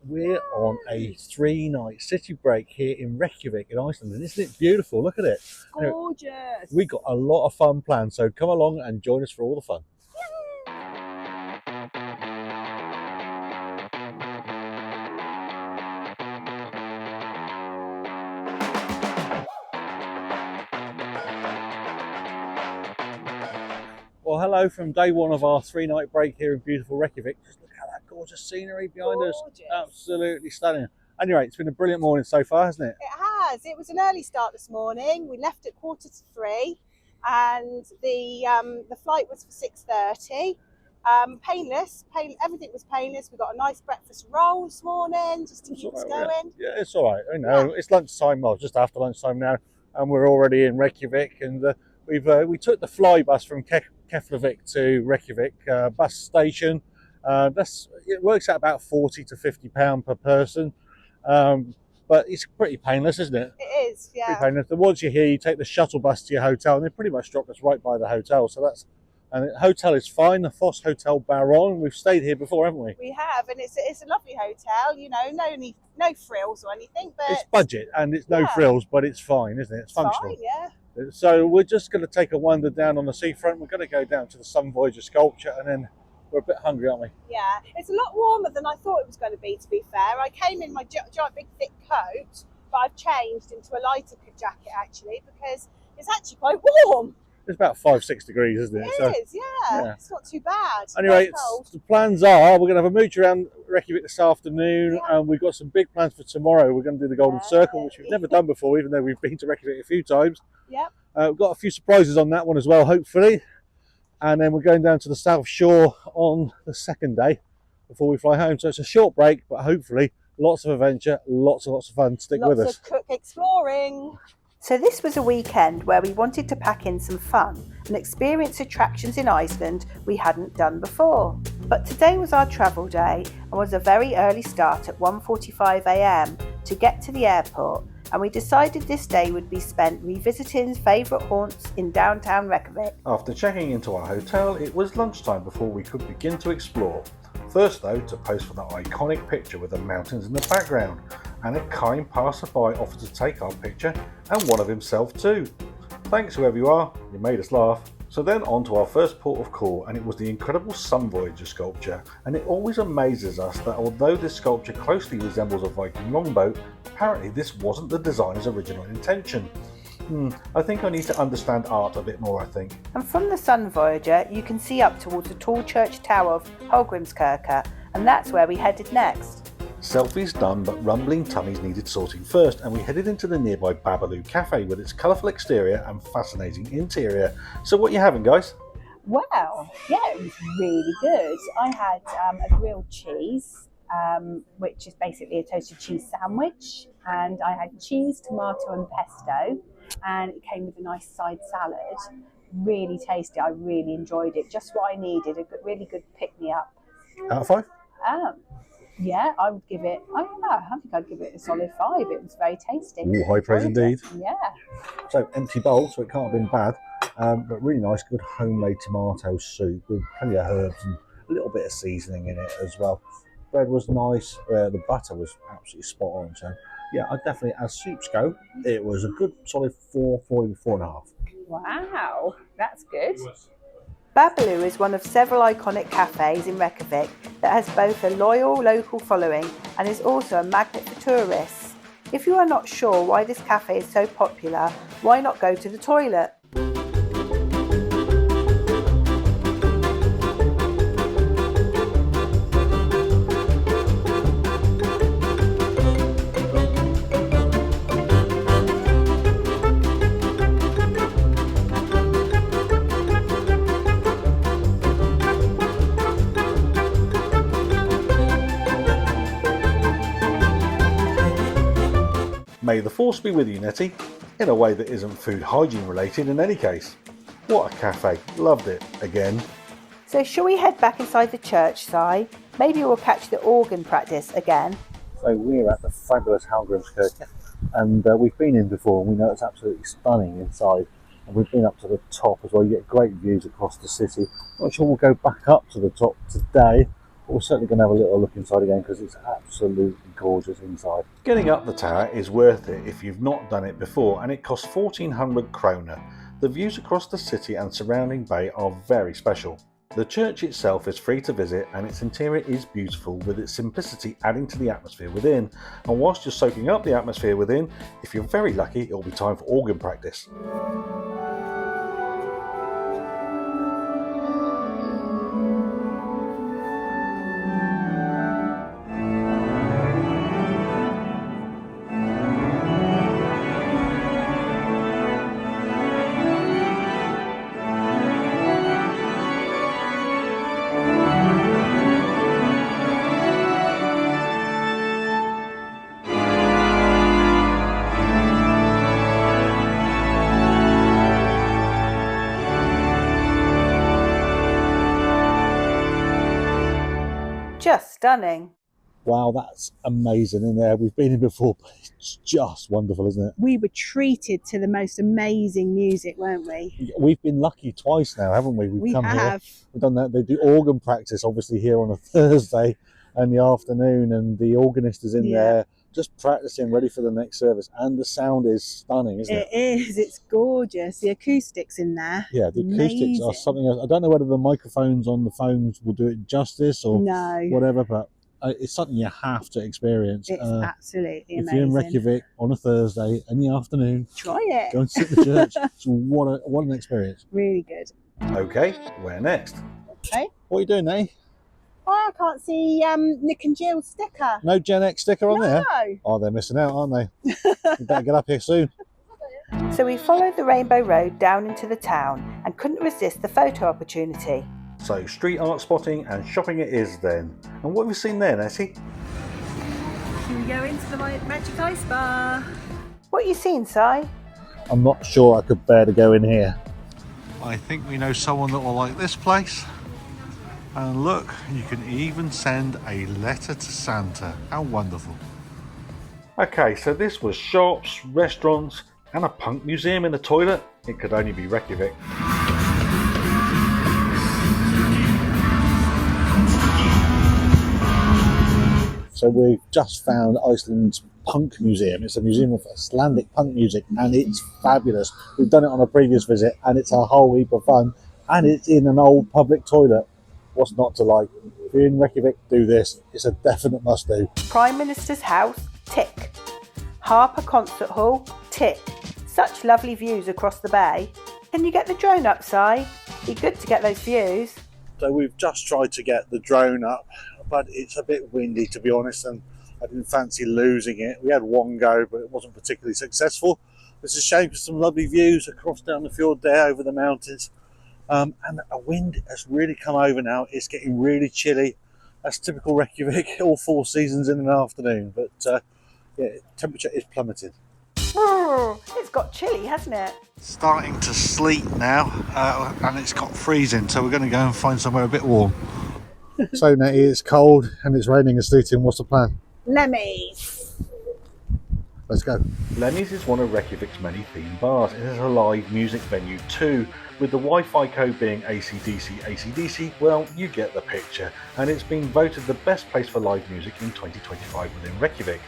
We're on a 3-night city break here in Reykjavik in Iceland, and isn't it beautiful? Look at it. Gorgeous. We got a lot of fun planned, so come along and join us for all the fun. Well, hello from day one of our 3-night break here in beautiful Reykjavik. Just look at that gorgeous scenery behind us. Absolutely stunning. Anyway, it's been a brilliant morning so far, hasn't it? It has. It was an early start this morning. We left at 2:45, and the flight was for 6:30. Painless. Everything was painless. We got a nice breakfast roll this morning just to keep us going. Yeah, it's all right. I know it's lunchtime. Well, just after lunchtime now, and we're already in Reykjavik. And we took the fly bus from Keflavik to Reykjavik bus station. It works out about £40 to £50 per person. But it's pretty painless, isn't it? It is, yeah. Pretty painless. And once you're here, you take the shuttle bus to your hotel, and they pretty much drop us right by the hotel. And the hotel is fine, the Foss Hotel Baron. We've stayed here before, haven't we? We have, and it's a lovely hotel. You know, no frills or anything, but it's budget and it's no frills, but it's fine, isn't it? It's functional. Fine, yeah. So we're just going to take a wander down on the seafront. We're going to go down to the Sun Voyager sculpture, and then we're a bit hungry, aren't we? Yeah, it's a lot warmer than I thought it was going to be fair. I came in my giant, big, thick coat, but I've changed into a lighter jacket, actually, because it's actually quite warm. It's about 5-6 degrees, isn't it? It is, yeah. It's not too bad. Anyway, the plans are we're going to have a mooch around Reykjavik this afternoon, and we've got some big plans for tomorrow. We're going to do the Golden Circle, which we've never done before, even though we've been to Reykjavik a few times. Yep. We've got a few surprises on that one as well, hopefully. And then we're going down to the South Shore on the second day before we fly home. So it's a short break, but hopefully lots of adventure, lots of fun. Stick with us. Lots of cook exploring. So this was a weekend where we wanted to pack in some fun and experience attractions in Iceland we hadn't done before. But today was our travel day and was a very early start at 1:45 a.m. to get to the airport, and we decided this day would be spent revisiting favourite haunts in downtown Reykjavik. After checking into our hotel, it was lunchtime before we could begin to explore. First though, to pose for that iconic picture with the mountains in the background, and a kind passerby offered to take our picture, and one of himself too. Thanks whoever you are, you made us laugh. So then on to our first port of call, and it was the incredible Sun Voyager sculpture. And it always amazes us that although this sculpture closely resembles a Viking longboat, apparently this wasn't the designer's original intention. I think I need to understand art a bit more, I think. And from the Sun Voyager, you can see up towards the tall church tower of Hallgrímskirkja, and that's where we headed next. Selfies done, but rumbling tummies needed sorting first, and we headed into the nearby Babalu Cafe with its colourful exterior and fascinating interior. So what are you having, guys? Well, yeah, it was really good. I had a grilled cheese, which is basically a toasted cheese sandwich, and I had cheese, tomato and pesto, and it came with a nice side salad. Really tasty. I really enjoyed it. Just what I needed, a really good pick-me-up. Out of 5? Yeah, I would give it, I don't know, I think I'd give it a solid 5. It was very tasty. Ooh, high praise indeed. Yeah. So empty bowl, so it can't have been bad, but really nice, good homemade tomato soup with plenty of herbs and a little bit of seasoning in it as well. Bread was nice, the butter was absolutely spot on. So yeah, I definitely, as soups go, it was a good solid 4.5. Wow, that's good. Babalu is one of several iconic cafes in Reykjavik that has both a loyal local following and is also a magnet for tourists. If you are not sure why this cafe is so popular, why not go to the toilet? May the force be with you, Nettie, in a way that isn't food hygiene related in any case. What a cafe, loved it again. So shall we head back inside the church, Si? Maybe we'll catch the organ practice again. So we're at the fabulous Hallgrímskirkja, and we've been in before, and we know it's absolutely stunning inside. And we've been up to the top as well. You get great views across the city. Not sure we'll go back up to the top today, We're certainly going to have a little look inside again because it's absolutely gorgeous inside. Getting up the tower is worth it if you've not done it before, and it costs 1400 kroner. The views across the city and surrounding bay are very special. The church itself is free to visit and its interior is beautiful, with its simplicity adding to the atmosphere within. And whilst you're soaking up the atmosphere within, if you're very lucky, it'll be time for organ practice. Just stunning. Wow, that's amazing in there. We've been in before, but it's just wonderful, isn't it? We were treated to the most amazing music, weren't we? We've been lucky twice now, haven't we? We come have. here. We've done that. They do organ practice, obviously, here on a Thursday in the afternoon, and the organist is in there just practicing, ready for the next service. And the sound is stunning, isn't it? It is. It's gorgeous. The acoustics in there. Yeah, the acoustics are Amazing. something else. I don't know whether the microphones on the phones will do it justice or No. whatever, but it's something you have to experience. It's absolutely if amazing. you're in Reykjavik on a Thursday in the afternoon, Try it. go and sit in the church. So what an experience. Really good. Okay, where next? Okay. What are you doing, eh? Oh, I can't see Nick and Jill's sticker. No Gen X sticker on there? No. Oh, they're missing out, aren't they? You better get up here soon. So we followed the Rainbow Road down into the town and couldn't resist the photo opportunity. So street art spotting and shopping it is then. And what have we seen there, Nettie? Here we go into the Magic Ice Bar. What are you seeing, Si? I'm not sure I could bear to go in here. I think we know someone that will like this place. And look, you can even send a letter to Santa. How wonderful. Okay, so this was shops, restaurants, and a punk museum in the toilet. It could only be Reykjavik. So we've just found Iceland's punk museum. It's a museum of Icelandic punk music and it's fabulous. We've done it on a previous visit and it's a whole heap of fun, and it's in an old public toilet. What's not to like? If you're in Reykjavik, do this. It's a definite must do. Prime Minister's house, tick. Harper Concert Hall, tick. Such lovely views across the bay. Can you get the drone up, Si? Be good to get those views. So we've just tried to get the drone up, but it's a bit windy, to be honest, and I didn't fancy losing it. We had one go, but it wasn't particularly successful. It's a shame for some lovely views across down the fjord there over the mountains. And a wind has really come over now. It's getting really chilly. That's typical Reykjavik, all 4 seasons in an afternoon. But yeah, temperature is plummeted. It's got chilly, hasn't it? Starting to sleet now, and it's got freezing, so we're going to go and find somewhere a bit warm. So Nettie, it's cold and it's raining and sleeting. What's the plan? Lemmy's. Let's go. Lemmy's is one of Reykjavik's many themed bars. It is a live music venue too, with the Wi-Fi code being AC/DC. Well, you get the picture, and it's been voted the best place for live music in 2025 within Reykjavik.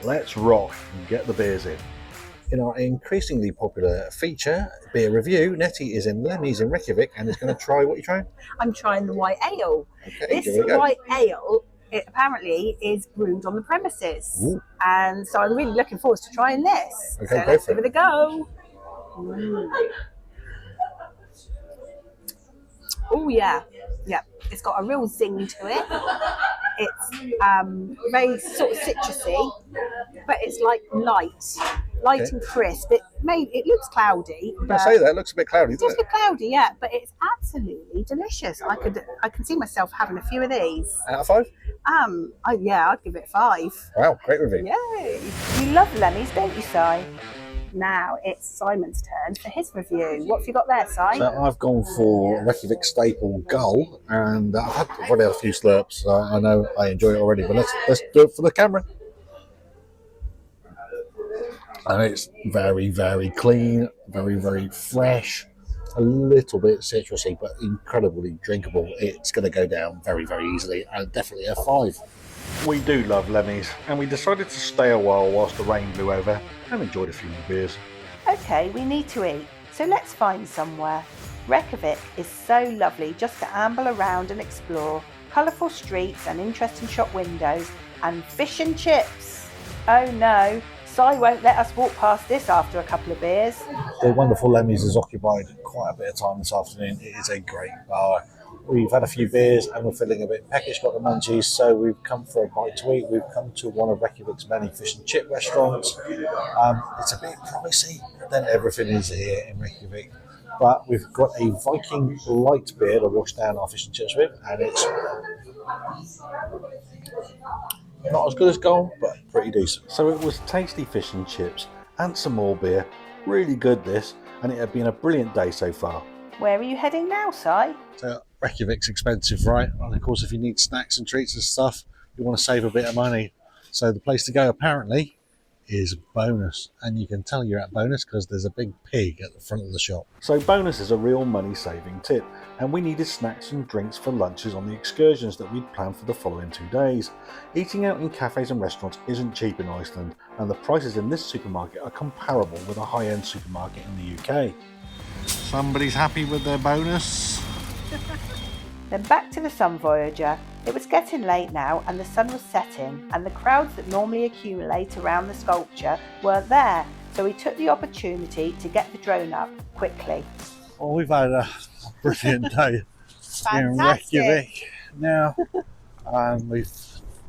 Let's rock and get the beers in. In our increasingly popular feature, beer review, Nettie is in Lemmy's in Reykjavik and is going to try what you're trying. I'm trying the white ale. Okay, This white ale, it apparently is brewed on the premises. Ooh. And so I'm really looking forward to trying this. Okay, so go let's for give it. it a go. Oh yeah, yeah. It's got a real zing to it. It's very sort of citrusy, but it's like light and crisp. It looks cloudy. I say that, it looks a bit cloudy, It doesn't does it? look cloudy, yeah, but it's absolutely delicious. I can see myself having a few of these. Out of 5? I'd give it 5. Wow, great review. Yay! You love Lemmy's, don't you, Si? Now it's Simon's turn for his review. What have you got there, Si? So I've gone for Reykjavik staple gull, and I've already had a few slurps, so I know I enjoy it already, but let's do it for the camera. And it's very, very clean, very, very fresh. a little bit citrusy, but incredibly drinkable. It's going to go down very, very easily, and definitely a 5. We do love Lemmies, and we decided to stay a while whilst the rain blew over and enjoyed a few more beers. Okay, we need to eat, so let's find somewhere. Reykjavik is so lovely just to amble around and explore. Colourful streets and interesting shop windows and fish and chips. Oh no, Si won't let us walk past this after a couple of beers. The wonderful Lemmies has occupied quite a bit of time this afternoon. It is a great bar. We've had a few beers and we're feeling a bit peckish, got the munchies, so we've come for a bite to eat. We've come to one of Reykjavik's many fish and chip restaurants. It's a bit pricey, but then everything is here in Reykjavik. But we've got a Viking light beer to wash down our fish and chips with, and it's not as good as gold, but pretty decent. So it was tasty fish and chips and some more beer. Really good this, and it had been a brilliant day so far. Where are you heading now, Si? So Reykjavik's expensive, right? And of course, if you need snacks and treats and stuff, you want to save a bit of money. So the place to go apparently is Bonus, and you can tell you're at Bonus because there's a big pig at the front of the shop. So Bonus is a real money-saving tip, and we needed snacks and drinks for lunches on the excursions that we'd planned for the following 2 days. Eating out in cafes and restaurants isn't cheap in Iceland, and the prices in this supermarket are comparable with a high-end supermarket in the UK. Somebody's happy with their bonus. Then back to the Sun Voyager. It was getting late now and the sun was setting, and the crowds that normally accumulate around the sculpture weren't there, so we took the opportunity to get the drone up quickly. Well, we've had a brilliant day in Reykjavik now. We've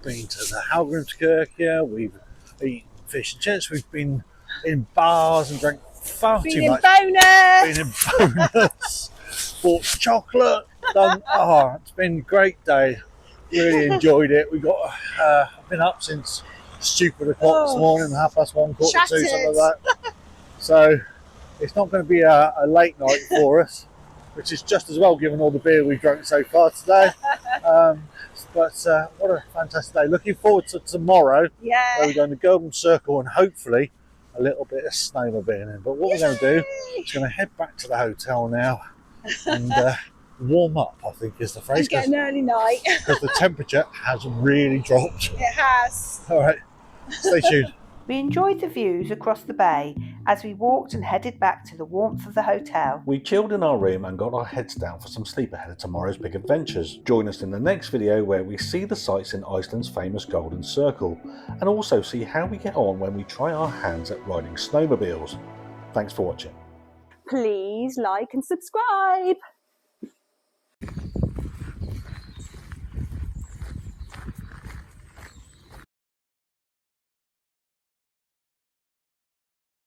been to the Hallgrímskirkja, we've eaten fish and chips, we've been in bars and drank far too much. Bonus! Been in Bonus, bought chocolate, it's been a great day. Really enjoyed it. We got I've been up since stupid o'clock this morning, 1:30, 1:45, something like that. So it's not going to be a late night for us, which is just as well given all the beer we've drunk so far today. But what a fantastic day. Looking forward to tomorrow, where we're going to Golden Circle and hopefully a little bit of snowmobiling. But what we're going to do is going to head back to the hotel now and warm up, I think is the phrase. And get an early night. Because the temperature has really dropped. It has. All right, stay tuned. We enjoyed the views across the bay as we walked and headed back to the warmth of the hotel. We chilled in our room and got our heads down for some sleep ahead of tomorrow's big adventures. Join us in the next video where we see the sights in Iceland's famous Golden Circle, and also see how we get on when we try our hands at riding snowmobiles. Thanks for watching. Please like and subscribe.